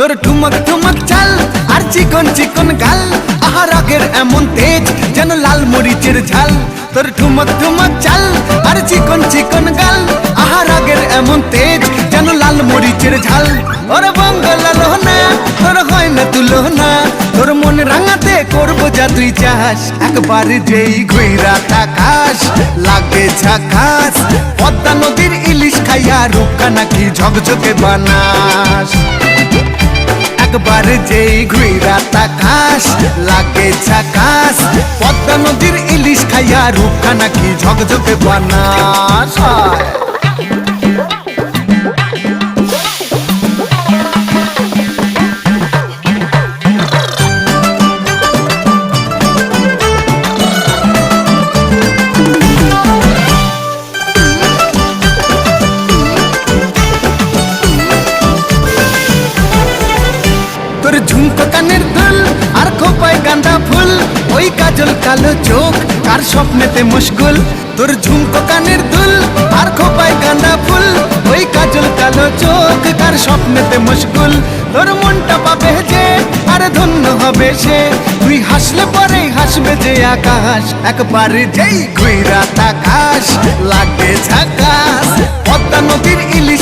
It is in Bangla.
তোর ঠুমক ঠুমক চাল আর চিকন চিকন গাল, আহা রাগের এমন তেজ যেন লাল মরিচের ঝাল। তোর ঠুমক ঠুমক চাল আর চিকন চিকন গাল, আহা রাগের এমন তেজ যেন লাল মরিচের ঝাল। ওরে বঙ্গলালো না তোর হয় না তুলনা, তোর মন রাঙাতে করবো যা তুই চাস। একবার যেই ঘুইরা তাকাস লাগে ঝাকাস, পদ্মা নদীর ইলিশ খাইয়া রূপকা নাকি ঝকঝকে বানাস। একবার যেই ঘুইরা তাকাস লাগে ঝাকাস, পদ্মা নদীর ইলিশ খাইয়া রূপকা নাকি ঝকঝকে বানাস। তোর ঝুমকো কানের দুল আর খোপায় গাঁদা ফুল, ওই কাজল কালো চোখ কার স্বপ্নেতে মুশকুল। তোর ঝুমকো কানের দুল আর খোপায় গাঁদা ফুল, ওই কাজল কালো চোখ কার স্বপ্নেতে মুশকুল। তোর মনটা পাবে যে আর ধন্য হবে সে, তুই হাসলে পরেই হাসবে যে আকাশ। একবার যেই ঘুইরা তাকাস লাগে ঝাকাস, পদ্মা নদীর ইলিশ